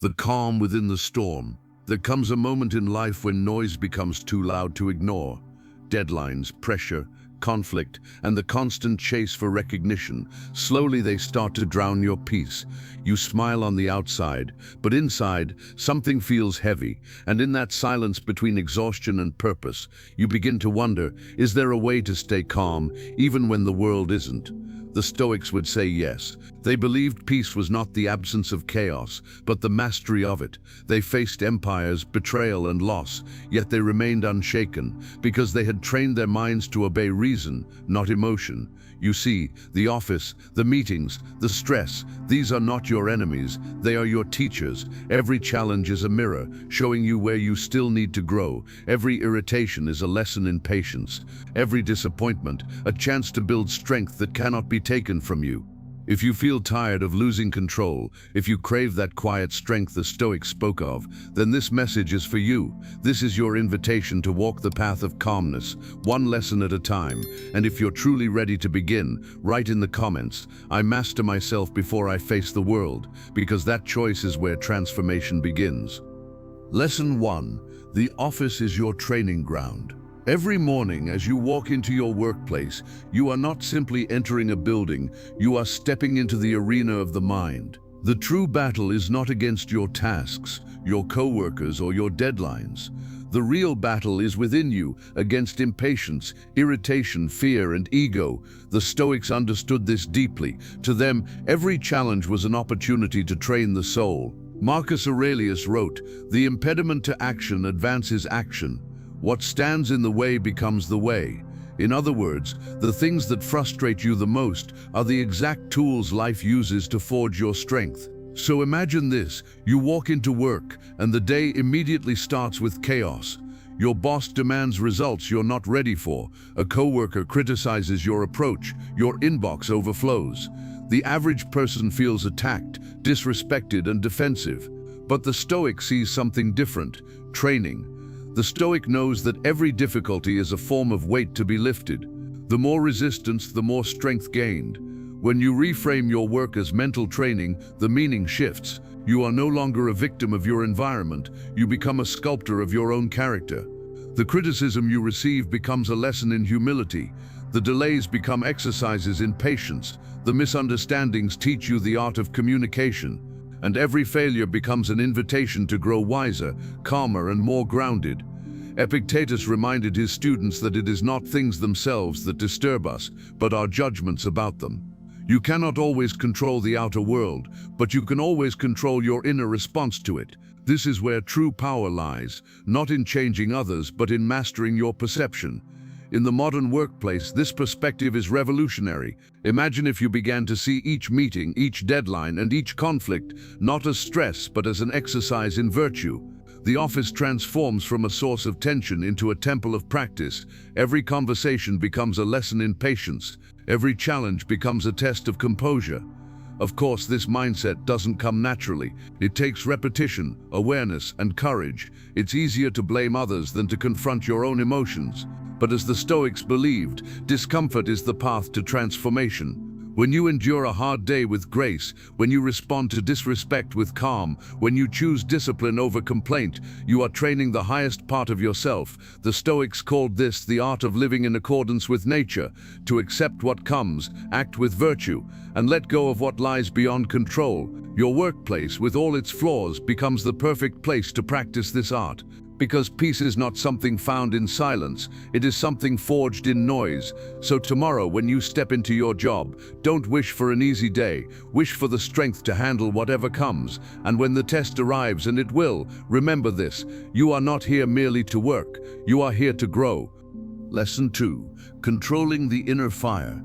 the calm within the storm. There comes a moment in life when noise becomes too loud to ignore. Deadlines, pressure, conflict, and the constant chase for recognition. Slowly they start to drown your peace. You smile on the outside, but inside, something feels heavy. And in that silence between exhaustion and purpose, you begin to wonder, is there a way to stay calm, even when the world isn't? The Stoics would say yes. They believed peace was not the absence of chaos, but the mastery of it. They faced empires, betrayal, and loss, yet they remained unshaken, because they had trained their minds to obey reason, not emotion. You see, the office, the meetings, the stress, these are not your enemies, they are your teachers. Every challenge is a mirror, showing you where you still need to grow. Every irritation is a lesson in patience. Every disappointment, a chance to build strength that cannot be taken from you. If you feel tired of losing control, if you crave that quiet strength the Stoics spoke of, then this message is for you. This is your invitation to walk the path of calmness, one lesson at a time. And if you're truly ready to begin, write in the comments, "I master myself before I face the world," because that choice is where transformation begins. Lesson 1. The office is your training ground. Every morning as you walk into your workplace, you are not simply entering a building, you are stepping into the arena of the mind. The true battle is not against your tasks, your co-workers, or your deadlines. The real battle is within you, against impatience, irritation, fear, and ego. The Stoics understood this deeply. To them, every challenge was an opportunity to train the soul. Marcus Aurelius wrote, "The impediment to action advances action. What stands in the way becomes the way." In other words, the things that frustrate you the most are the exact tools life uses to forge your strength. So imagine this, you walk into work and the day immediately starts with chaos. Your boss demands results you're not ready for. A coworker criticizes your approach. Your inbox overflows. The average person feels attacked, disrespected, and defensive. But the Stoic sees something different: training. The Stoic knows that every difficulty is a form of weight to be lifted. The more resistance, the more strength gained. When you reframe your work as mental training, the meaning shifts. You are no longer a victim of your environment, you become a sculptor of your own character. The criticism you receive becomes a lesson in humility. The delays become exercises in patience. The misunderstandings teach you the art of communication. And every failure becomes an invitation to grow wiser, calmer, and more grounded. Epictetus reminded his students that it is not things themselves that disturb us, but our judgments about them. You cannot always control the outer world, but you can always control your inner response to it. This is where true power lies, not in changing others, but in mastering your perception. In the modern workplace, this perspective is revolutionary. Imagine if you began to see each meeting, each deadline, and each conflict not as stress, but as an exercise in virtue. The office transforms from a source of tension into a temple of practice. Every conversation becomes a lesson in patience. Every challenge becomes a test of composure. Of course, this mindset doesn't come naturally. It takes repetition, awareness, and courage. It's easier to blame others than to confront your own emotions. But as the Stoics believed, discomfort is the path to transformation. When you endure a hard day with grace, when you respond to disrespect with calm, when you choose discipline over complaint, you are training the highest part of yourself. The Stoics called this the art of living in accordance with nature, to accept what comes, act with virtue, and let go of what lies beyond control. Your workplace, with all its flaws, becomes the perfect place to practice this art. Because peace is not something found in silence, it is something forged in noise. So tomorrow, when you step into your job, don't wish for an easy day, wish for the strength to handle whatever comes. And when the test arrives, and it will, remember this: you are not here merely to work, you are here to grow. Lesson 2. Controlling the inner fire.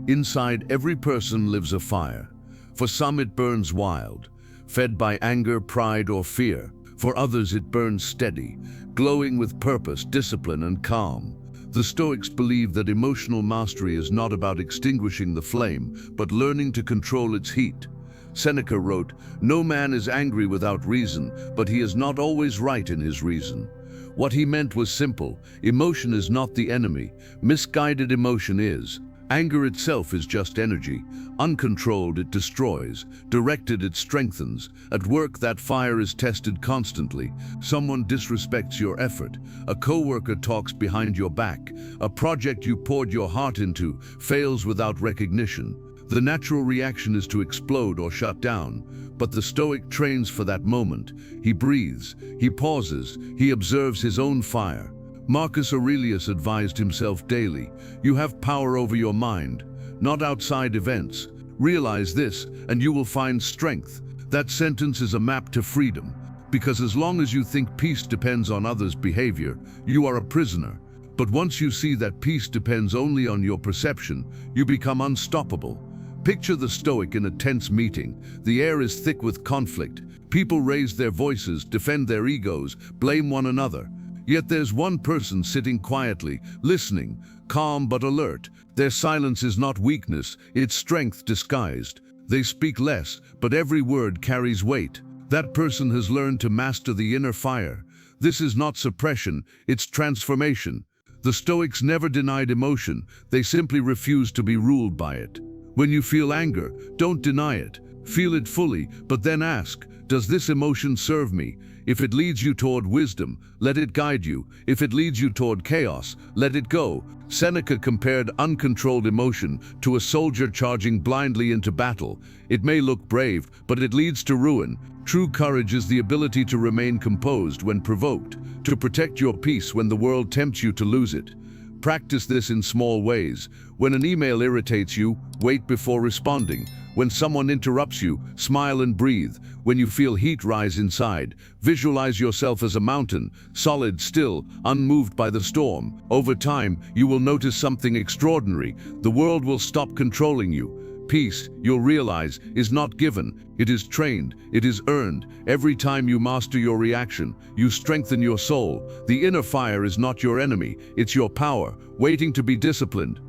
Inside every person lives a fire. For some it burns wild, fed by anger, pride, or fear. For others it burns steady, glowing with purpose, discipline, and calm. The Stoics believe that emotional mastery is not about extinguishing the flame, but learning to control its heat. Seneca wrote, "No man is angry without reason, but he is not always right in his reason." What he meant was simple: emotion is not the enemy, misguided emotion is. Anger itself is just energy. Uncontrolled, it destroys. Directed, it strengthens. At work, that fire is tested constantly. Someone disrespects your effort. A coworker talks behind your back. A project you poured your heart into fails without recognition. The natural reaction is to explode or shut down. But the Stoic trains for that moment. He breathes, he pauses, he observes his own fire. Marcus Aurelius advised himself daily, you have power over your mind, not outside events. Realize this, and you will find strength. That sentence is a map to freedom, because as long as you think peace depends on others' behavior, you are a prisoner. But once you see that peace depends only on your perception, you become unstoppable. Picture the Stoic in a tense meeting. The air is thick with conflict. People raise their voices, defend their egos, blame one another. Yet there's one person sitting quietly, listening, calm but alert. Their silence is not weakness, it's strength disguised. They speak less, but every word carries weight. That person has learned to master the inner fire. This is not suppression, it's transformation. The Stoics never denied emotion, they simply refused to be ruled by it. When you feel anger, don't deny it. Feel it fully, but then ask, does this emotion serve me? If it leads you toward wisdom, let it guide you. If it leads you toward chaos, let it go. Seneca compared uncontrolled emotion to a soldier charging blindly into battle. It may look brave, but it leads to ruin. True courage is the ability to remain composed when provoked, to protect your peace when the world tempts you to lose it. Practice this in small ways. When an email irritates you, wait before responding. When someone interrupts you, smile and breathe. When you feel heat rise inside, visualize yourself as a mountain, solid, still, unmoved by the storm. Over time, you will notice something extraordinary. The world will stop controlling you. Peace, you'll realize, is not given. It is trained, it is earned. Every time you master your reaction, you strengthen your soul. The inner fire is not your enemy, it's your power, waiting to be disciplined.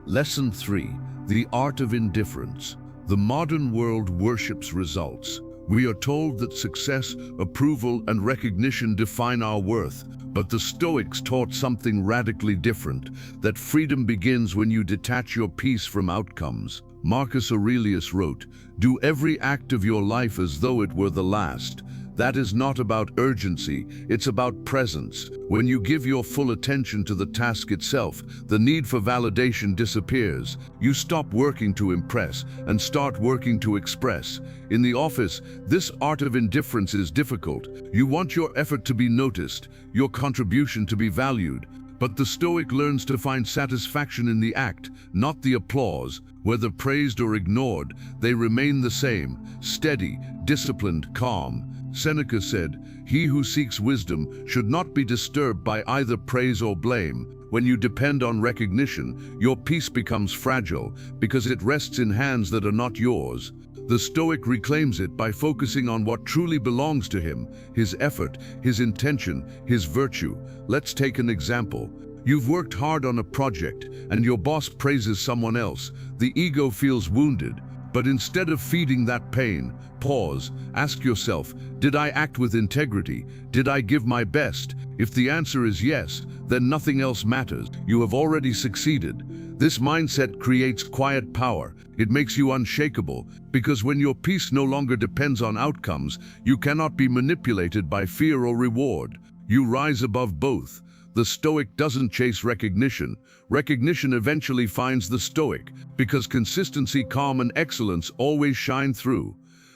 Lesson 3. The Art of Indifference. The modern world worships results. We are told that success, approval, and recognition define our worth. But the Stoics taught something radically different, that freedom begins when you detach your peace from outcomes. Marcus Aurelius wrote, "Do every act of your life as though it were the last." That is not about urgency, it's about presence. When you give your full attention to the task itself, the need for validation disappears. You stop working to impress and start working to express. In the office, this art of indifference is difficult. You want your effort to be noticed, your contribution to be valued. But the Stoic learns to find satisfaction in the act, not the applause. Whether praised or ignored, they remain the same, steady, disciplined, calm. Seneca said, "He who seeks wisdom should not be disturbed by either praise or blame." When you depend on recognition, your peace becomes fragile because it rests in hands that are not yours. The Stoic reclaims it by focusing on what truly belongs to him, his effort, his intention, his virtue. Let's take an example. You've worked hard on a project and your boss praises someone else. The ego feels wounded. But instead of feeding that pain, pause, ask yourself, did I act with integrity? Did I give my best? If the answer is yes, then nothing else matters. You have already succeeded. This mindset creates quiet power. It makes you unshakable, because when your peace no longer depends on outcomes, you cannot be manipulated by fear or reward. You rise above both. The Stoic doesn't chase recognition. Recognition eventually finds the Stoic, because consistency, calm, and excellence always shine through.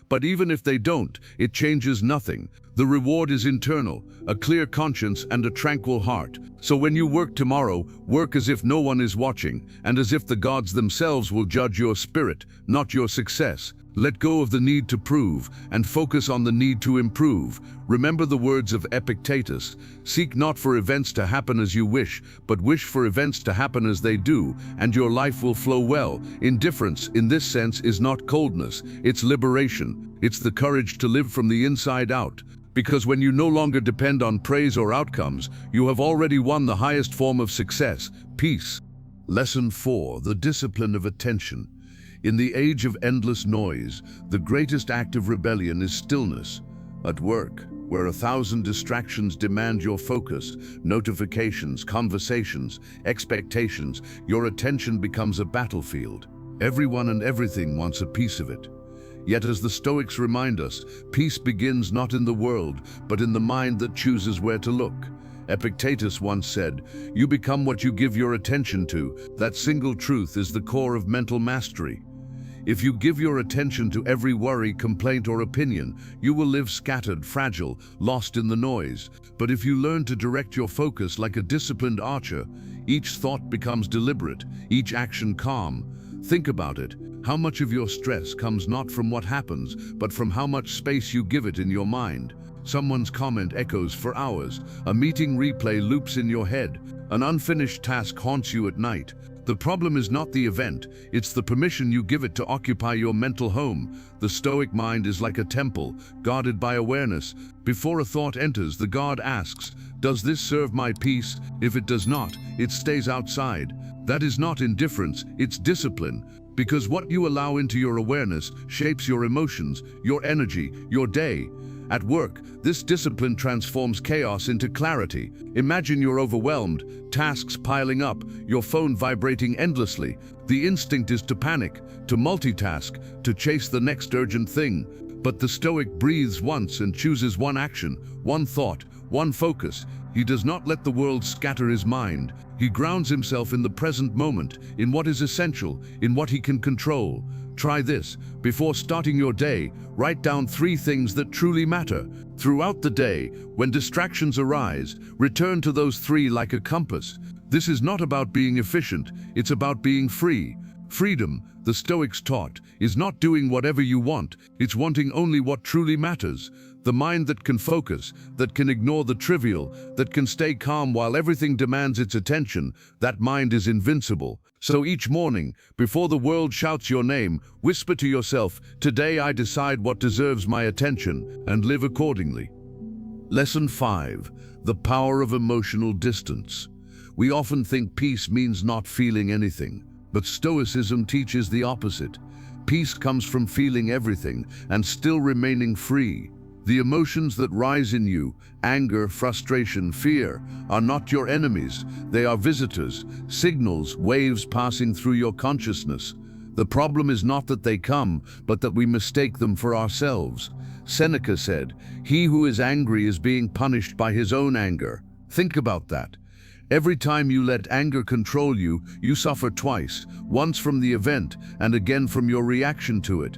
But even if they don't, it changes nothing. The reward is internal, a clear conscience and a tranquil heart. So when you work tomorrow, work as if no one is watching, and as if the gods themselves will judge your spirit, not your success. Let go of the need to prove and focus on the need to improve. Remember the words of Epictetus, "Seek not for events to happen as you wish, but wish for events to happen as they do, and your life will flow well." Indifference, in this sense, is not coldness, it's liberation. It's the courage to live from the inside out. Because when you no longer depend on praise or outcomes, you have already won the highest form of success, peace. Lesson 4. The discipline of attention. In the age of endless noise, the greatest act of rebellion is stillness. At work, where 1,000 distractions demand your focus, notifications, conversations, expectations, your attention becomes a battlefield. Everyone and everything wants a piece of it. Yet as the Stoics remind us, peace begins not in the world, but in the mind that chooses where to look. Epictetus once said, "You become what you give your attention to. That single truth is the core of mental mastery." If you give your attention to every worry, complaint, or opinion, you will live scattered, fragile, lost in the noise. But if you learn to direct your focus like a disciplined archer, each thought becomes deliberate, each action calm. Think about it. How much of your stress comes not from what happens, but from how much space you give it in your mind? Someone's comment echoes for hours. A meeting replay loops in your head. An unfinished task haunts you at night. The problem is not the event, it's the permission you give it to occupy your mental home. The Stoic mind is like a temple, guarded by awareness. Before a thought enters, the guard asks, "Does this serve my peace?" If it does not, it stays outside. That is not indifference, it's discipline. Because what you allow into your awareness shapes your emotions, your energy, your day. At work, this discipline transforms chaos into clarity. Imagine you're overwhelmed, tasks piling up, your phone vibrating endlessly. The instinct is to panic, to multitask, to chase the next urgent thing. But the Stoic breathes once and chooses one action, one thought, one focus. He does not let the world scatter his mind. He grounds himself in the present moment, in what is essential, in what he can control. Try this. Before starting your day, write down 3 things that truly matter. Throughout the day, when distractions arise, return to those 3 like a compass. This is not about being efficient, it's about being free. Freedom, the Stoics taught, is not doing whatever you want, it's wanting only what truly matters. The mind that can focus, that can ignore the trivial, that can stay calm while everything demands its attention, that mind is invincible. So each morning, before the world shouts your name, whisper to yourself, "Today I decide what deserves my attention," and live accordingly. Lesson 5. The power of emotional distance. We often think peace means not feeling anything, but Stoicism teaches the opposite. Peace comes from feeling everything and still remaining free. The emotions that rise in you, anger, frustration, fear, are not your enemies. They are visitors, signals, waves passing through your consciousness. The problem is not that they come, but that we mistake them for ourselves. Seneca said, "He who is angry is being punished by his own anger." Think about that. Every time you let anger control you, you suffer twice, once from the event and again from your reaction to it.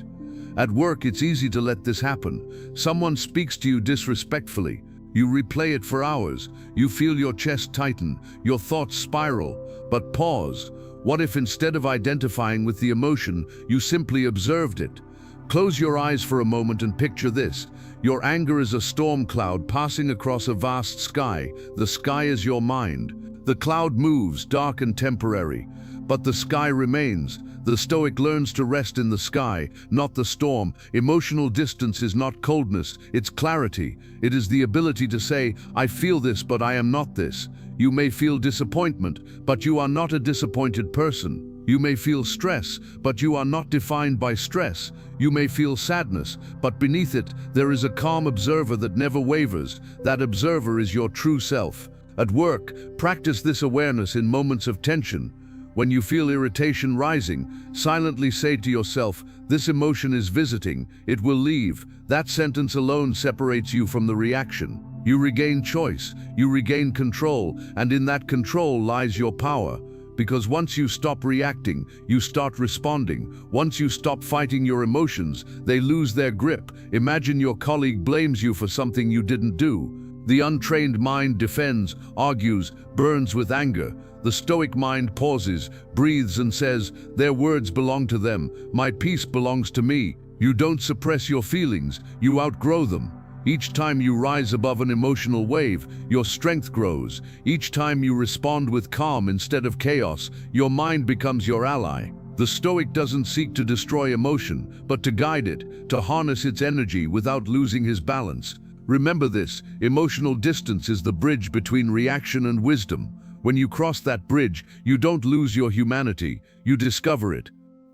At work, it's easy to let this happen. Someone speaks to you disrespectfully. You replay it for hours. You feel your chest tighten, your thoughts spiral. But pause. What if instead of identifying with the emotion, you simply observed it? Close your eyes for a moment and picture this. Your anger is a storm cloud passing across a vast sky. The sky is your mind. The cloud moves, dark and temporary, but the sky remains. The Stoic learns to rest in the sky, not the storm. Emotional distance is not coldness, it's clarity. It is the ability to say, "I feel this, but I am not this." You may feel disappointment, but you are not a disappointed person. You may feel stress, but you are not defined by stress. You may feel sadness, but beneath it, there is a calm observer that never wavers. That observer is your true self. At work, practice this awareness in moments of tension. When you feel irritation rising, silently say to yourself, "This emotion is visiting, it will leave." That sentence alone separates you from the reaction. You regain choice, you regain control, and in that control lies your power. Because once you stop reacting, you start responding. Once you stop fighting your emotions, they lose their grip. Imagine your colleague blames you for something you didn't do. The untrained mind defends, argues, burns with anger. The Stoic mind pauses, breathes and says, "Their words belong to them. My peace belongs to me." You don't suppress your feelings, you outgrow them. Each time you rise above an emotional wave, your strength grows. Each time you respond with calm instead of chaos, your mind becomes your ally. The Stoic doesn't seek to destroy emotion, but to guide it, to harness its energy without losing his balance. Remember this, emotional distance is the bridge between reaction and wisdom. When you cross that bridge, you don't lose your humanity, you discover it.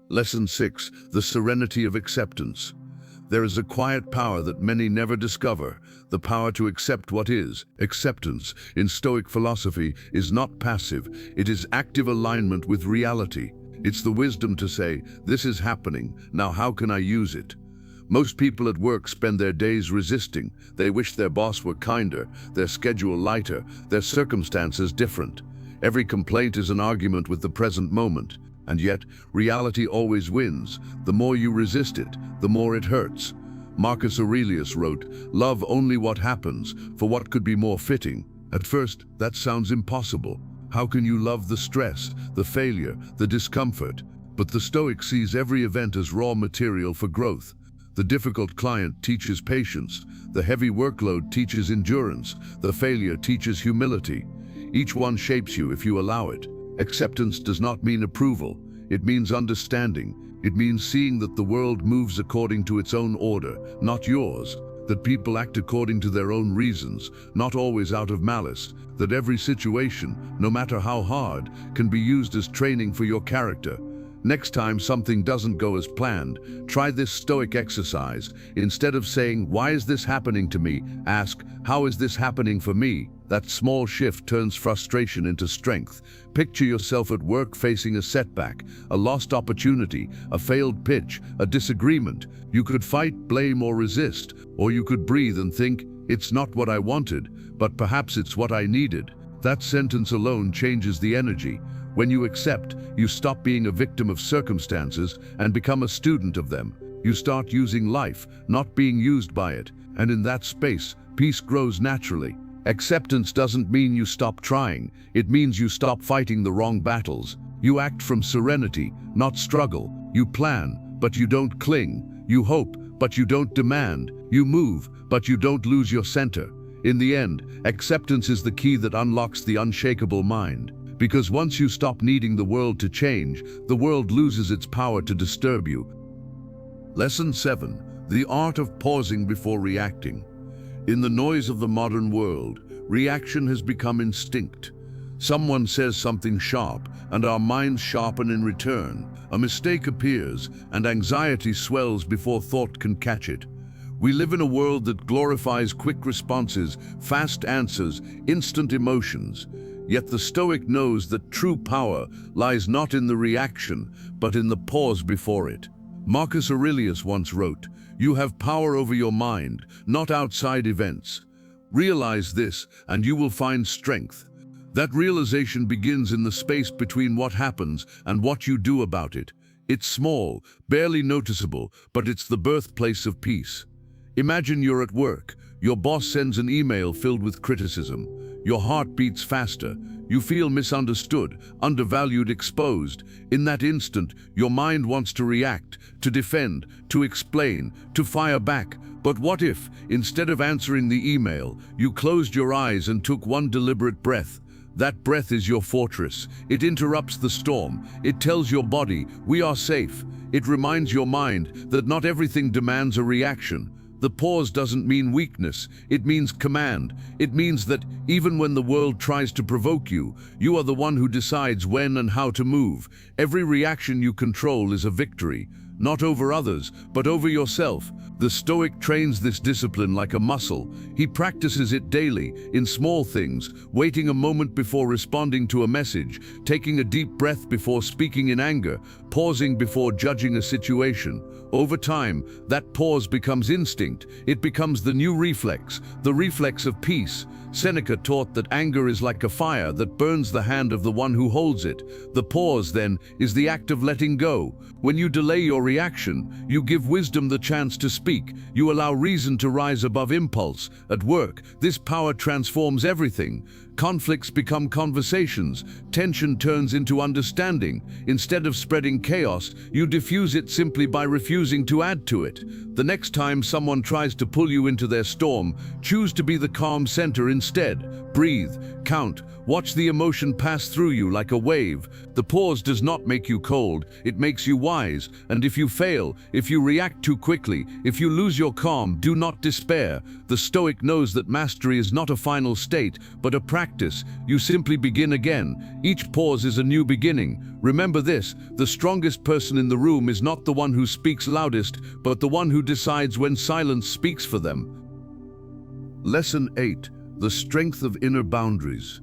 Lesson 6. The Serenity of Acceptance. There is a quiet power that many never discover, the power to accept what is. Acceptance, in Stoic philosophy, is not passive, it is active alignment with reality. It's the wisdom to say, this is happening, now how can I use it? Most people at work spend their days resisting. They wish their boss were kinder, their schedule lighter, their circumstances different. Every complaint is an argument with the present moment. And yet, reality always wins. The more you resist it, the more it hurts. Marcus Aurelius wrote, "Love only what happens, for what could be more fitting?" At first, that sounds impossible. How can you love the stress, the failure, the discomfort? But the Stoic sees every event as raw material for growth. The difficult client teaches patience. The heavy workload teaches endurance. The failure teaches humility. Each one shapes you if you allow it. Acceptance does not mean approval. It means understanding. It means seeing that the world moves according to its own order, not yours. That people act according to their own reasons, not always out of malice. That every situation, no matter how hard, can be used as training for your character. Next time something doesn't go as planned, try this Stoic exercise. Instead of saying, "Why is this happening to me?" ask, "How is this happening for me?" That small shift turns frustration into strength. Picture yourself at work facing a setback, a lost opportunity, a failed pitch, a disagreement. You could fight, blame, or resist, or you could breathe and think, "It's not what I wanted, but perhaps it's what I needed." That sentence alone changes the energy. When you accept, you stop being a victim of circumstances and become a student of them. You start using life, not being used by it. And in that space, peace grows naturally. Acceptance doesn't mean you stop trying. It means you stop fighting the wrong battles. You act from serenity, not struggle. You plan, but you don't cling. You hope, but you don't demand. You move, but you don't lose your center. In the end, acceptance is the key that unlocks the unshakable mind. Because once you stop needing the world to change, the world loses its power to disturb you. Lesson 7. The art of pausing before reacting. In the noise of the modern world, reaction has become instinct. Someone says something sharp, and our minds sharpen in return. A mistake appears, and anxiety swells before thought can catch it. We live in a world that glorifies quick responses, fast answers, instant emotions. Yet the Stoic knows that true power lies not in the reaction, but in the pause before it. Marcus Aurelius once wrote, "You have power over your mind, not outside events. Realize this, and you will find strength." That realization begins in the space between what happens and what you do about it. It's small, barely noticeable, but it's the birthplace of peace. Imagine you're at work. Your boss sends an email filled with criticism. Your heart beats faster. You feel misunderstood, undervalued, exposed. In that instant, your mind wants to react, to defend, to explain, to fire back. But what if, instead of answering the email, you closed your eyes and took one deliberate breath? That breath is your fortress. It interrupts the storm. It tells your body, "We are safe." It reminds your mind that not everything demands a reaction. The pause doesn't mean weakness, it means command. It means that even when the world tries to provoke you, you are the one who decides when and how to move. Every reaction you control is a victory, not over others, but over yourself. The Stoic trains this discipline like a muscle. He practices it daily, in small things, waiting a moment before responding to a message, taking a deep breath before speaking in anger, pausing before judging a situation. Over time, that pause becomes instinct. It becomes the new reflex, the reflex of peace. Seneca taught that anger is like a fire that burns the hand of the one who holds it. The pause, then, is the act of letting go. When you delay your reaction, you give wisdom the chance to speak. You allow reason to rise above impulse. At work, this power transforms everything. Conflicts become conversations. Tension turns into understanding. Instead of spreading chaos, you diffuse it simply by refusing to add to it. The next time someone tries to pull you into their storm, choose to be the calm center instead. Breathe, count, watch the emotion pass through you like a wave. The pause does not make you cold, it makes you wise. And if you fail, if you react too quickly, if you lose your calm, do not despair. The Stoic knows that mastery is not a final state, but a practice practice, you simply begin again. Each pause is a new beginning. Remember this, the strongest person in the room is not the one who speaks loudest, but the one who decides when silence speaks for them. Lesson 8. The strength of inner boundaries.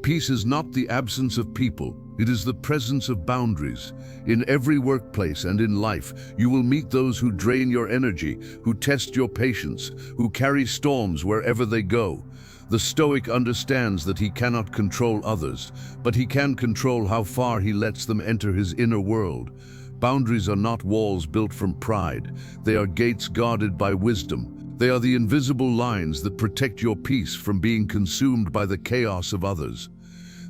Peace is not the absence of people, it is the presence of boundaries. In every workplace and in life, you will meet those who drain your energy, who test your patience, who carry storms wherever they go. The Stoic understands that he cannot control others, but he can control how far he lets them enter his inner world. Boundaries are not walls built from pride, they are gates guarded by wisdom. They are the invisible lines that protect your peace from being consumed by the chaos of others.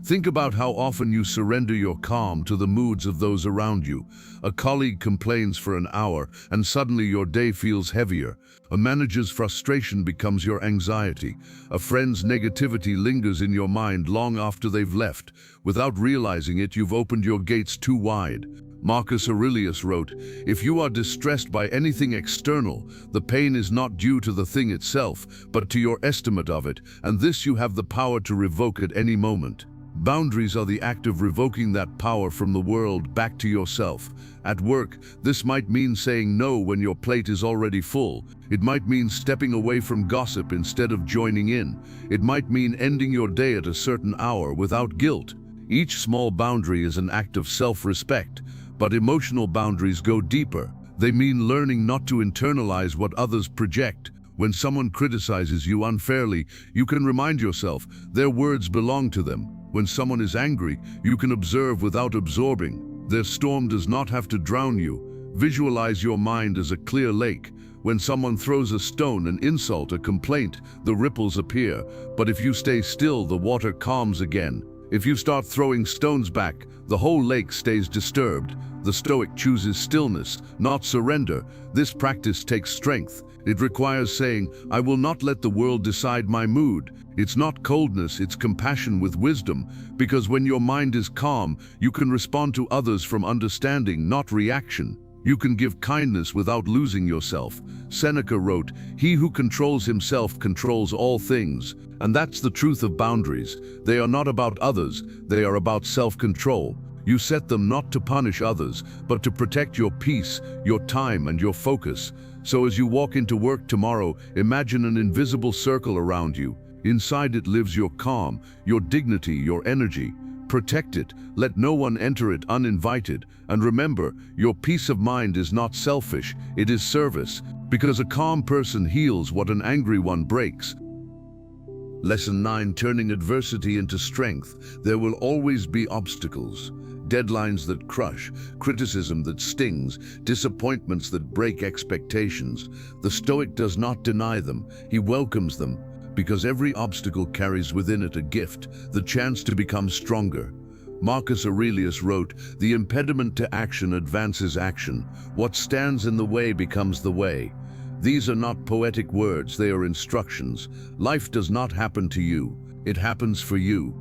Think about how often you surrender your calm to the moods of those around you. A colleague complains for an hour, and suddenly your day feels heavier. A manager's frustration becomes your anxiety. A friend's negativity lingers in your mind long after they've left. Without realizing it, you've opened your gates too wide. Marcus Aurelius wrote, "If you are distressed by anything external, the pain is not due to the thing itself, but to your estimate of it, and this you have the power to revoke at any moment." Boundaries are the act of revoking that power from the world back to yourself. At work, this might mean saying no when your plate is already full. It might mean stepping away from gossip instead of joining in. It might mean ending your day at a certain hour without guilt. Each small boundary is an act of self-respect, but emotional boundaries go deeper. They mean learning not to internalize what others project. When someone criticizes you unfairly, you can remind yourself their words belong to them. When someone is angry, you can observe without absorbing. Their storm does not have to drown you. Visualize your mind as a clear lake. When someone throws a stone, an insult, a complaint, the ripples appear. But if you stay still, the water calms again. If you start throwing stones back, the whole lake stays disturbed. The Stoic chooses stillness, not surrender. This practice takes strength. It requires saying, "I will not let the world decide my mood." It's not coldness, it's compassion with wisdom, because when your mind is calm, you can respond to others from understanding, not reaction. You can give kindness without losing yourself. Seneca wrote, "He who controls himself controls all things." And that's the truth of boundaries. They are not about others, they are about self-control. You set them not to punish others, but to protect your peace, your time, and your focus. So as you walk into work tomorrow, imagine an invisible circle around you. Inside it lives your calm, your dignity, your energy. Protect it, let no one enter it uninvited. And remember, your peace of mind is not selfish, it is service, because a calm person heals what an angry one breaks. Lesson 9. Turning adversity into strength. There will always be obstacles. Deadlines that crush, criticism that stings, disappointments that break expectations. The Stoic does not deny them, he welcomes them, because every obstacle carries within it a gift, the chance to become stronger. Marcus Aurelius wrote, "The impediment to action advances action. What stands in the way becomes the way." These are not poetic words, they are instructions. Life does not happen to you, it happens for you.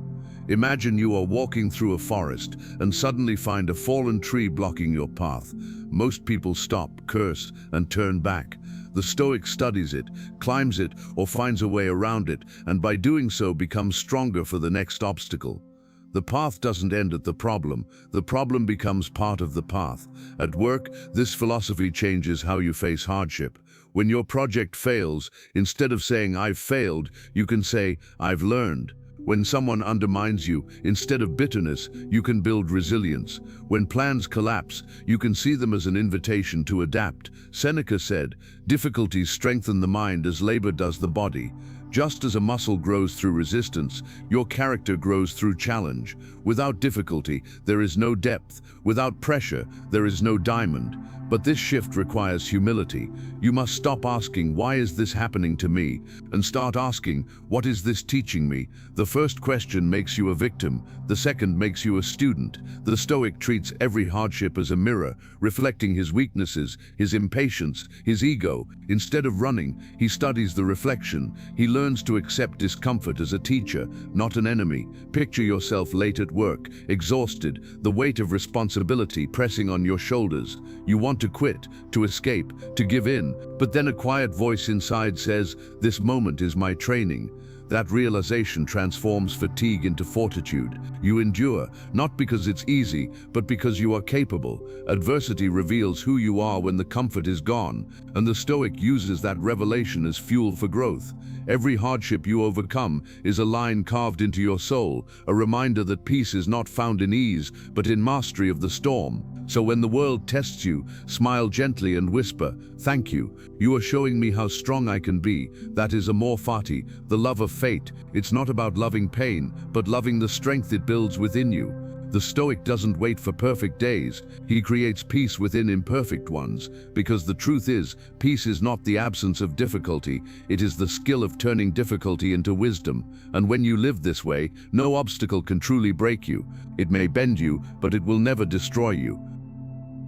Imagine you are walking through a forest and suddenly find a fallen tree blocking your path. Most people stop, curse, and turn back. The Stoic studies it, climbs it, or finds a way around it, and by doing so becomes stronger for the next obstacle. The path doesn't end at the problem becomes part of the path. At work, this philosophy changes how you face hardship. When your project fails, instead of saying, "I've failed," you can say, "I've learned." When someone undermines you, instead of bitterness, you can build resilience. When plans collapse, you can see them as an invitation to adapt. Seneca said, "Difficulties strengthen the mind as labor does the body." Just as a muscle grows through resistance, your character grows through challenge. Without difficulty, there is no depth. Without pressure, there is no diamond. But this shift requires humility. You must stop asking, "Why is this happening to me?" and start asking, "What is this teaching me?" The first question makes you a victim. The second makes you a student. The Stoic treats every hardship as a mirror, reflecting his weaknesses, his impatience, his ego. Instead of running, he studies the reflection. He learns to accept discomfort as a teacher, not an enemy. Picture yourself late at work, exhausted, the weight of responsibility pressing on your shoulders. You want to quit, to escape, to give in, but then a quiet voice inside says, "This moment is my training." That realization transforms fatigue into fortitude. You endure, not because it's easy, but because you are capable. Adversity reveals who you are when the comfort is gone, and the Stoic uses that revelation as fuel for growth. Every hardship you overcome is a line carved into your soul, a reminder that peace is not found in ease, but in mastery of the storm. So when the world tests you, smile gently and whisper, "Thank you. You are showing me how strong I can be." That is amor fati, the love of fate. It's not about loving pain, but loving the strength it builds within you. The Stoic doesn't wait for perfect days. He creates peace within imperfect ones, because the truth is, peace is not the absence of difficulty, it is the skill of turning difficulty into wisdom. And when you live this way, no obstacle can truly break you. It may bend you, but it will never destroy you.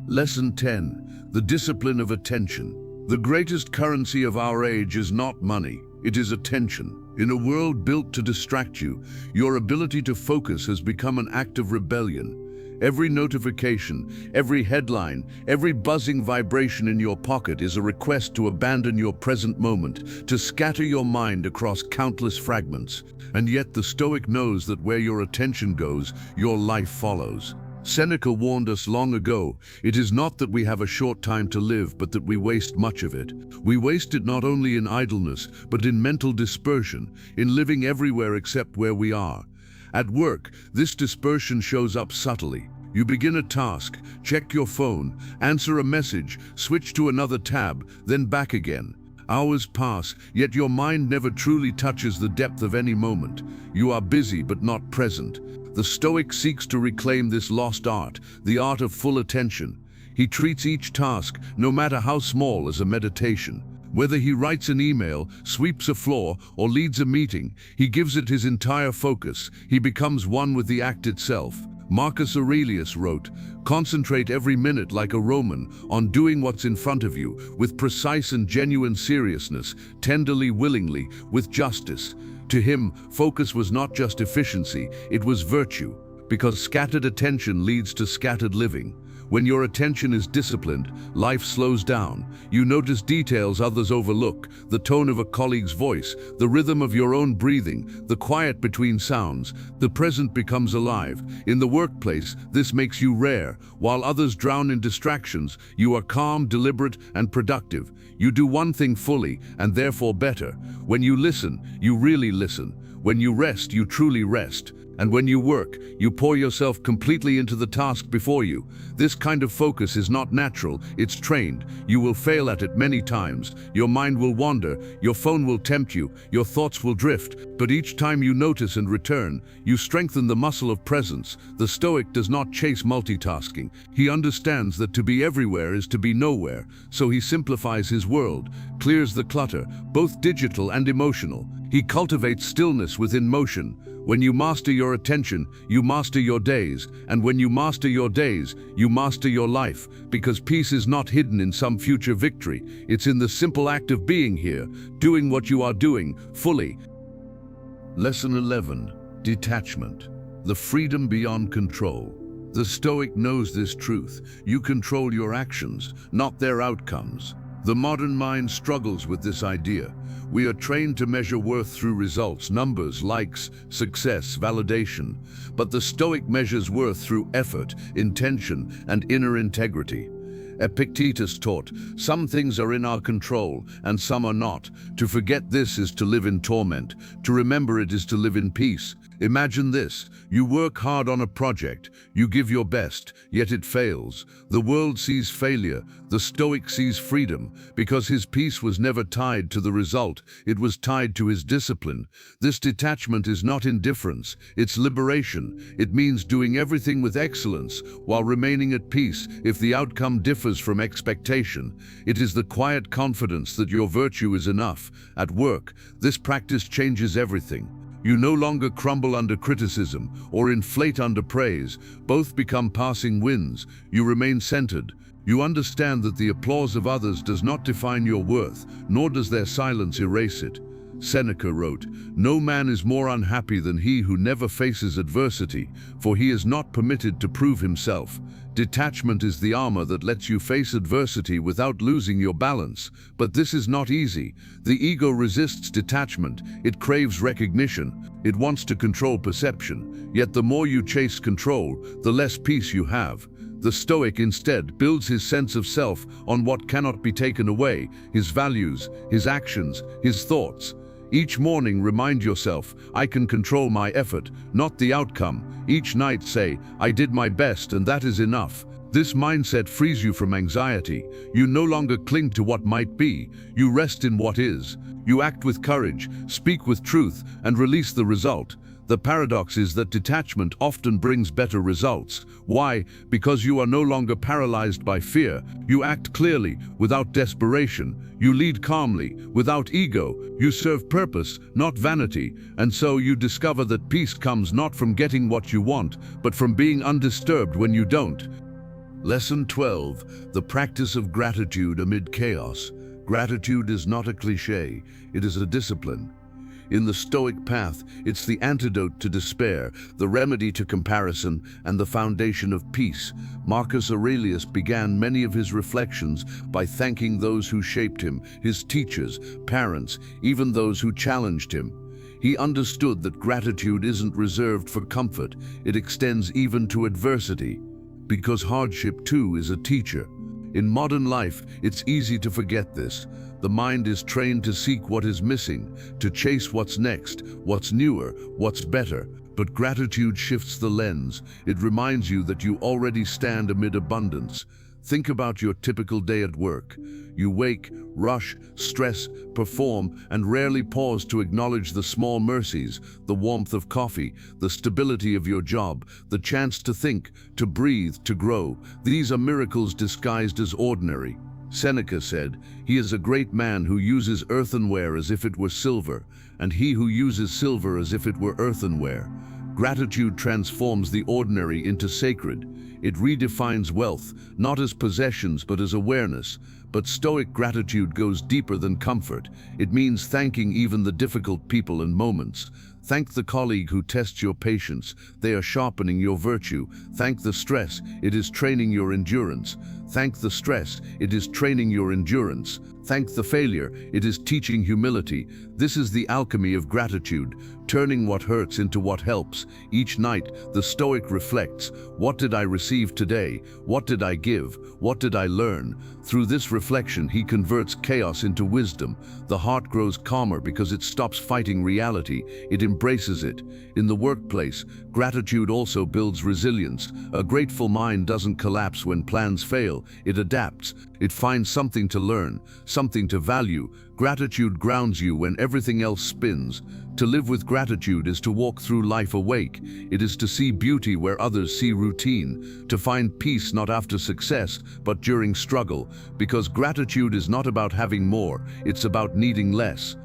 Lesson 10. The discipline of attention. The greatest currency of our age is not money, it is attention. In a world built to distract you, your ability to focus has become an act of rebellion. Every notification, every headline, every buzzing vibration in your pocket is a request to abandon your present moment, to scatter your mind across countless fragments. And yet the Stoic knows that where your attention goes, your life follows. Seneca warned us long ago, it is not that we have a short time to live, but that we waste much of it. We waste it not only in idleness, but in mental dispersion, in living everywhere except where we are. At work, this dispersion shows up subtly. You begin a task, check your phone, answer a message, switch to another tab, then back again. Hours pass, yet your mind never truly touches the depth of any moment. You are busy but not present. The Stoic seeks to reclaim this lost art, the art of full attention. He treats each task, no matter how small, as a meditation. Whether he writes an email, sweeps a floor, or leads a meeting, he gives it his entire focus. He becomes one with the act itself. Marcus Aurelius wrote, "Concentrate every minute like a Roman on doing what's in front of you, with precise and genuine seriousness, tenderly, willingly, with justice." To him, focus was not just efficiency, it was virtue, because scattered attention leads to scattered living. When your attention is disciplined, life slows down. You notice details others overlook, the tone of a colleague's voice, the rhythm of your own breathing, the quiet between sounds. The present becomes alive. In the workplace, this makes you rare. While others drown in distractions, you are calm, deliberate, and productive. You do one thing fully, and therefore better. When you listen, you really listen. When you rest, you truly rest. And when you work, you pour yourself completely into the task before you. This kind of focus is not natural, it's trained. You will fail at it many times. Your mind will wander, your phone will tempt you, your thoughts will drift. But each time you notice and return, you strengthen the muscle of presence. The Stoic does not chase multitasking. He understands that to be everywhere is to be nowhere. So he simplifies his world, clears the clutter, both digital and emotional. He cultivates stillness within motion. When you master your attention, you master your days. And when you master your days, you master your life. Because peace is not hidden in some future victory. It's in the simple act of being here, doing what you are doing, fully. Lesson 11. Detachment. The freedom beyond control. The Stoic knows this truth. You control your actions, not their outcomes. The modern mind struggles with this idea. We are trained to measure worth through results, numbers, likes, success, validation. But the Stoic measures worth through effort, intention, and inner integrity. Epictetus taught, "Some things are in our control, and some are not. To forget this is to live in torment. To remember it is to live in peace." Imagine this. You work hard on a project. You give your best, yet it fails. The world sees failure. The Stoic sees freedom, because his peace was never tied to the result. It was tied to his discipline. This detachment is not indifference. It's liberation. It means doing everything with excellence while remaining at peace if the outcome differs from expectation. It is the quiet confidence that your virtue is enough. At work, this practice changes everything. You no longer crumble under criticism or inflate under praise. Both become passing winds. You remain centered. You understand that the applause of others does not define your worth, nor does their silence erase it. Seneca wrote, "No man is more unhappy than he who never faces adversity, for he is not permitted to prove himself." Detachment is the armor that lets you face adversity without losing your balance. But this is not easy. The ego resists detachment. It craves recognition. It wants to control perception. Yet the more you chase control, the less peace you have. The Stoic instead builds his sense of self on what cannot be taken away, his values, his actions, his thoughts. Each morning remind yourself, I can control my effort, not the outcome. Each night say, I did my best and that is enough. This mindset frees you from anxiety. You no longer cling to what might be. You rest in what is. You act with courage, speak with truth, and release the result. The paradox is that detachment often brings better results. Why? Because you are no longer paralyzed by fear. You act clearly, without desperation. You lead calmly, without ego. You serve purpose, not vanity. And so you discover that peace comes not from getting what you want, but from being undisturbed when you don't. Lesson 12. The practice of gratitude amid chaos. Gratitude is not a cliché, it is a discipline. In the Stoic path, it's the antidote to despair, the remedy to comparison, and the foundation of peace. Marcus Aurelius began many of his reflections by thanking those who shaped him, his teachers, parents, even those who challenged him. He understood that gratitude isn't reserved for comfort, it extends even to adversity. Because hardship too is a teacher. In modern life, it's easy to forget this. The mind is trained to seek what is missing, to chase what's next, what's newer, what's better. But gratitude shifts the lens. It reminds you that you already stand amid abundance. Think about your typical day at work. You wake, rush, stress, perform, and rarely pause to acknowledge the small mercies, the warmth of coffee, the stability of your job, the chance to think, to breathe, to grow. These are miracles disguised as ordinary. Seneca said, "He is a great man who uses earthenware as if it were silver, and he who uses silver as if it were earthenware." Gratitude transforms the ordinary into sacred. It redefines wealth, not as possessions but as awareness. But Stoic gratitude goes deeper than comfort. It means thanking even the difficult people and moments. Thank the colleague who tests your patience. They are sharpening your virtue. Thank the stress. It is training your endurance. Thank the stress. It is training your endurance. Thank the failure. It is teaching humility. This is the alchemy of gratitude, turning what hurts into what helps. Each night, the Stoic reflects, what did I receive today? What did I give? What did I learn? Through this reflection, he converts chaos into wisdom. The heart grows calmer because it stops fighting reality. It embraces it. In the workplace, gratitude also builds resilience. A grateful mind doesn't collapse when plans fail. It adapts. It finds something to learn, something to value. Gratitude grounds you when everything else spins. To live with gratitude is to walk through life awake. It is to see beauty where others see routine. To find peace not after success, but during struggle. Because gratitude is not about having more, it's about needing less.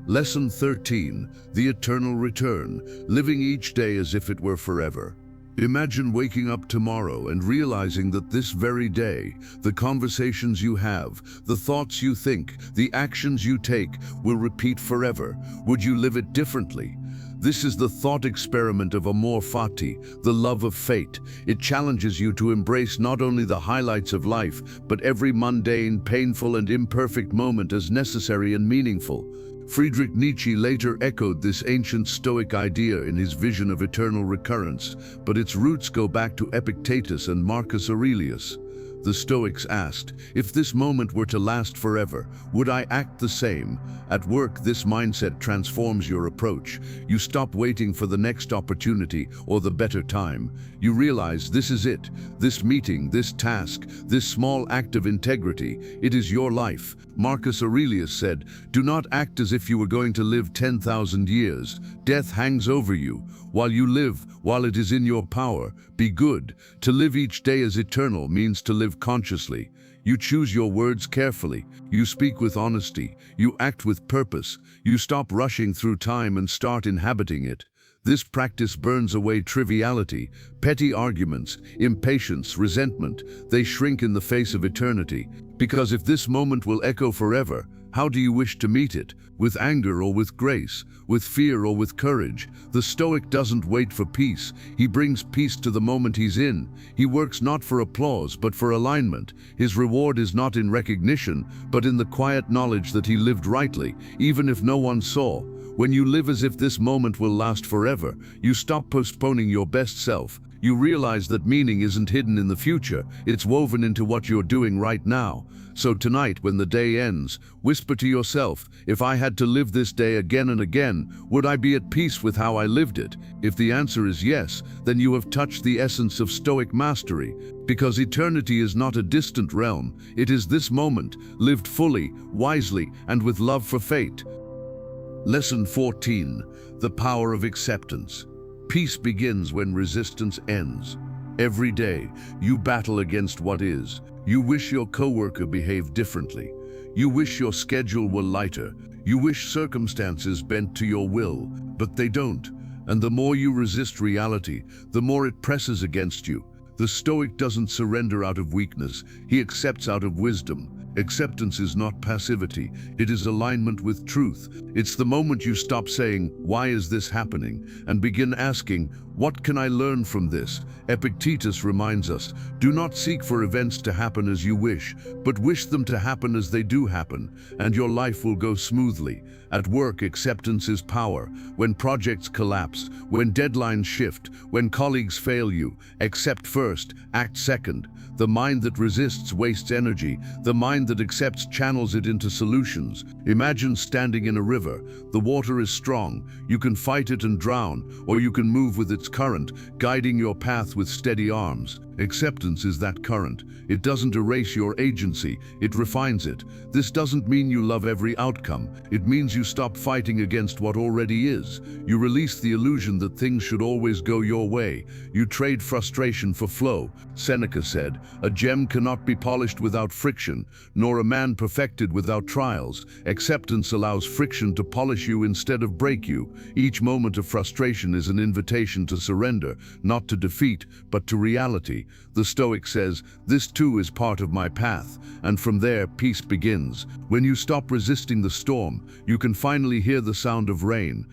Lesson 13. The eternal return. Living each day as if it were forever. Imagine waking up tomorrow and realizing that this very day, the conversations you have, the thoughts you think, the actions you take will repeat forever. Would you live it differently? This is the thought experiment of amor fati, the love of fate. It challenges you to embrace not only the highlights of life, but every mundane, painful, and imperfect moment as necessary and meaningful. Friedrich Nietzsche later echoed this ancient Stoic idea in his vision of eternal recurrence, but its roots go back to Epictetus and Marcus Aurelius. The Stoics asked, if this moment were to last forever, would I act the same? At work, this mindset transforms your approach. You stop waiting for the next opportunity or the better time. You realize this is it, this meeting, this task, this small act of integrity. It is your life. Marcus Aurelius said, do not act as if you were going to live 10,000 years. Death hangs over you. While you live, while it is in your power, be good. To live each day as eternal means to live consciously. You choose your words carefully. You speak with honesty. You act with purpose. You stop rushing through time and start inhabiting it. This practice burns away triviality, petty arguments, impatience, resentment. They shrink in the face of eternity. Because if this moment will echo forever, How do you wish to meet it? With anger or with grace? With fear or with courage? The Stoic doesn't wait for peace. He brings peace to the moment he's in. He works not for applause, but for alignment. His reward is not in recognition, but in the quiet knowledge that he lived rightly, even if no one saw. When you live as if this moment will last forever, you stop postponing your best self. You realize that meaning isn't hidden in the future, it's woven into what you're doing right now. So tonight, when the day ends, whisper to yourself, if I had to live this day again and again, would I be at peace with how I lived it? If the answer is yes, then you have touched the essence of Stoic mastery, because eternity is not a distant realm, it is this moment, lived fully, wisely, and with love for fate. Lesson 14. The power of acceptance. Peace begins when resistance ends. Every day, you battle against what is. You wish your coworker behaved differently. You wish your schedule were lighter. You wish circumstances bent to your will, but they don't. And the more you resist reality, the more it presses against you. The Stoic doesn't surrender out of weakness, he accepts out of wisdom. Acceptance is not passivity, it is alignment with truth. It's the moment you stop saying, "Why is this happening?" and begin asking, "What can I learn from this?" Epictetus reminds us, do not seek for events to happen as you wish, but wish them to happen as they do happen, and your life will go smoothly. At work, acceptance is power. When projects collapse, when deadlines shift, when colleagues fail you, accept first, act second. The mind that resists wastes energy. The mind that accepts channels it into solutions. Imagine standing in a river. The water is strong. You can fight it and drown, or you can move with its current, guiding your path with steady arms. Acceptance is that current. It doesn't erase your agency, it refines it. This doesn't mean you love every outcome. It means you stop fighting against what already is. You release the illusion that things should always go your way. You trade frustration for flow. Seneca said, "A gem cannot be polished without friction, nor a man perfected without trials." Acceptance allows friction to polish you instead of break you. Each moment of frustration is an invitation to surrender, not to defeat, but to reality. The Stoic says, "This too is part of my path," and from there peace begins. When you stop resisting the storm, you can finally hear the sound of rain.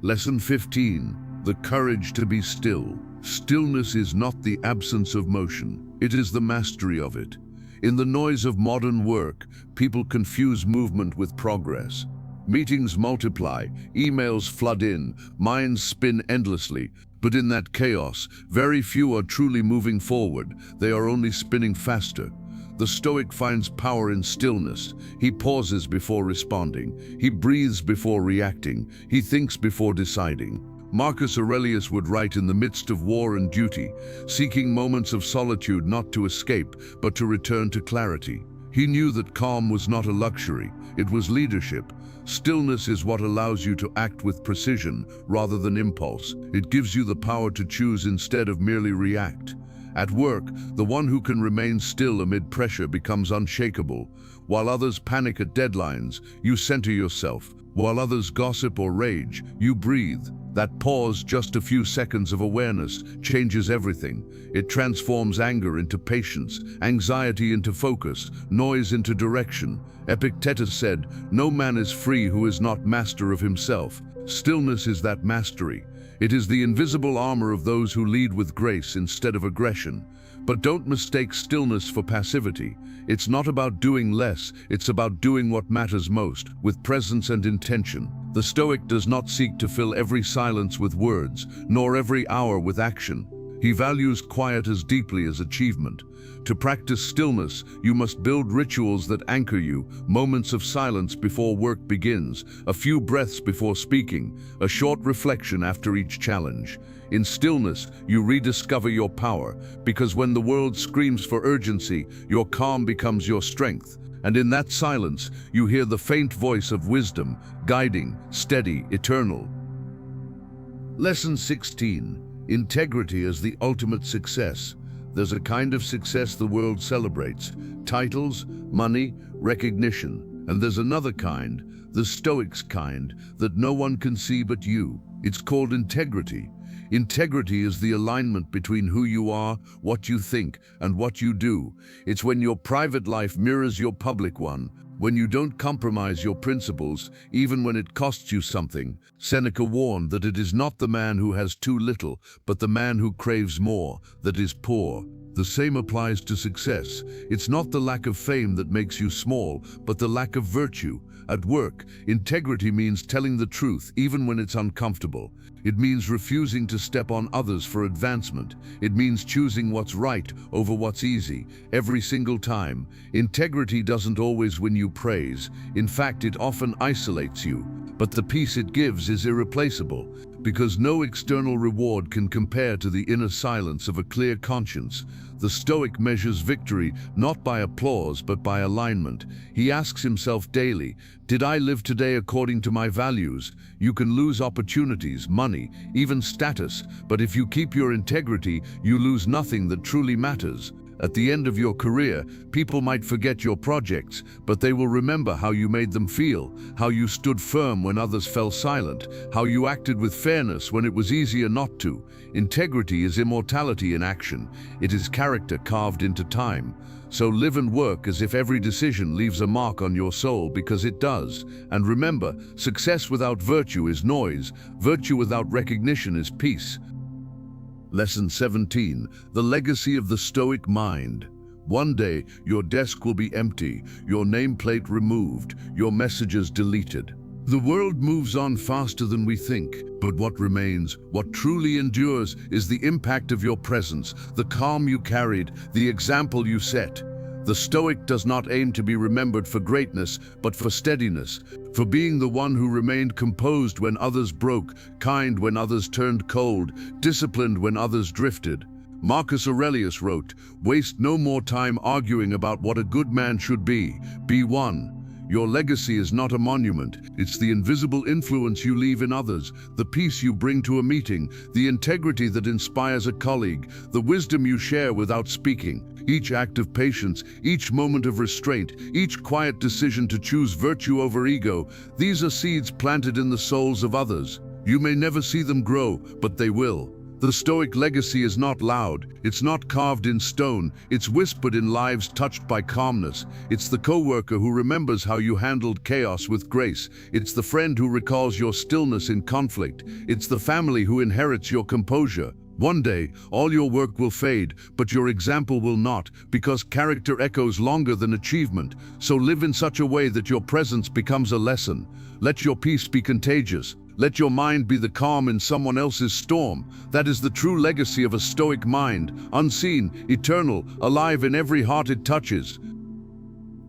Lesson 15. The courage to be still. Stillness is not the absence of motion, it is the mastery of it. In the noise of modern work, people confuse movement with progress. Meetings multiply, emails flood in, minds spin endlessly. But in that chaos, very few are truly moving forward. They are only spinning faster. The Stoic finds power in stillness. He pauses before responding. He breathes before reacting. He thinks before deciding. Marcus Aurelius would write in the midst of war and duty, seeking moments of solitude not to escape, but to return to clarity. He knew that calm was not a luxury, it was leadership. Stillness is what allows you to act with precision rather than impulse. It gives you the power to choose instead of merely react. At work, the one who can remain still amid pressure becomes unshakable. While others panic at deadlines, you center yourself. While others gossip or rage, you breathe. That pause, just a few seconds of awareness, changes everything. It transforms anger into patience, anxiety into focus, noise into direction. Epictetus said, "No man is free who is not master of himself." Stillness is that mastery. It is the invisible armor of those who lead with grace instead of aggression. But don't mistake stillness for passivity. It's not about doing less, it's about doing what matters most, with presence and intention. The Stoic does not seek to fill every silence with words, nor every hour with action. He values quiet as deeply as achievement. To practice stillness, you must build rituals that anchor you, moments of silence before work begins, a few breaths before speaking, a short reflection after each challenge. In stillness, you rediscover your power, because when the world screams for urgency, your calm becomes your strength. And in that silence, you hear the faint voice of wisdom, guiding, steady, eternal. Lesson 16. Integrity as the ultimate success. There's a kind of success the world celebrates: titles, money, recognition. And there's another kind, the Stoics' kind, that no one can see but you. It's called integrity. Integrity is the alignment between who you are, what you think, and what you do. It's when your private life mirrors your public one, when you don't compromise your principles, even when it costs you something. Seneca warned that it is not the man who has too little, but the man who craves more, that is poor. The same applies to success. It's not the lack of fame that makes you small, but the lack of virtue. At work, integrity means telling the truth, even when it's uncomfortable. It means refusing to step on others for advancement. It means choosing what's right over what's easy, every single time. Integrity doesn't always win you praise. In fact, it often isolates you. But the peace it gives is irreplaceable, because no external reward can compare to the inner silence of a clear conscience. The Stoic measures victory not by applause but by alignment. He asks himself daily, did I live today according to my values? You can lose opportunities, money, even status, but if you keep your integrity, you lose nothing that truly matters. At the end of your career, people might forget your projects, but they will remember how you made them feel, how you stood firm when others fell silent, how you acted with fairness when it was easier not to. Integrity is immortality in action. It is character carved into time. So live and work as if every decision leaves a mark on your soul, because it does. And remember, success without virtue is noise. Virtue without recognition is peace. Lesson 17. The legacy of the Stoic mind. One day, your desk will be empty, your nameplate removed, your messages deleted. The world moves on faster than we think, but what remains, what truly endures, is the impact of your presence, the calm you carried, the example you set. The Stoic does not aim to be remembered for greatness, but for steadiness, for being the one who remained composed when others broke, kind when others turned cold, disciplined when others drifted. Marcus Aurelius wrote, "Waste no more time arguing about what a good man should be. Be one." Your legacy is not a monument. It's the invisible influence you leave in others, the peace you bring to a meeting, the integrity that inspires a colleague, the wisdom you share without speaking. Each act of patience, each moment of restraint, each quiet decision to choose virtue over ego, these are seeds planted in the souls of others. You may never see them grow, but they will. The Stoic legacy is not loud, it's not carved in stone, it's whispered in lives touched by calmness. It's the coworker who remembers how you handled chaos with grace. It's the friend who recalls your stillness in conflict. It's the family who inherits your composure. One day, all your work will fade, but your example will not, because character echoes longer than achievement. So live in such a way that your presence becomes a lesson. Let your peace be contagious. Let your mind be the calm in someone else's storm. That is the true legacy of a Stoic mind, unseen, eternal, alive in every heart it touches.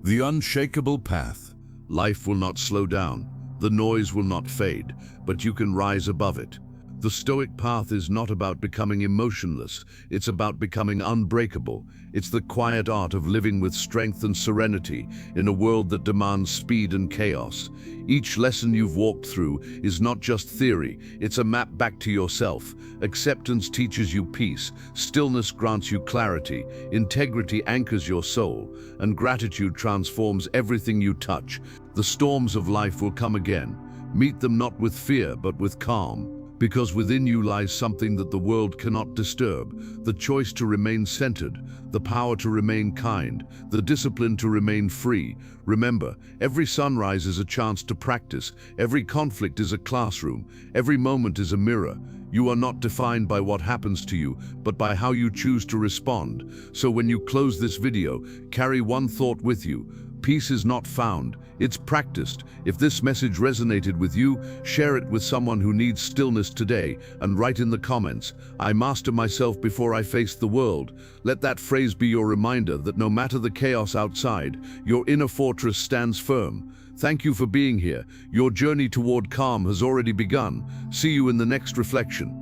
The Unshakable Path. Life will not slow down. The noise will not fade, but you can rise above it. The Stoic path is not about becoming emotionless, it's about becoming unbreakable. It's the quiet art of living with strength and serenity in a world that demands speed and chaos. Each lesson you've walked through is not just theory, it's a map back to yourself. Acceptance teaches you peace, stillness grants you clarity, integrity anchors your soul, and gratitude transforms everything you touch. The storms of life will come again. Meet them not with fear, but with calm. Because within you lies something that the world cannot disturb, the choice to remain centered, the power to remain kind, the discipline to remain free. Remember, every sunrise is a chance to practice, every conflict is a classroom, every moment is a mirror. You are not defined by what happens to you, but by how you choose to respond. So when you close this video, carry one thought with you. Peace is not found, it's practiced. If this message resonated with you, share it with someone who needs stillness today, and write in the comments, "I master myself before I face the world." Let that phrase be your reminder that no matter the chaos outside, your inner fortress stands firm. Thank you for being here. Your journey toward calm has already begun. See you in the next reflection.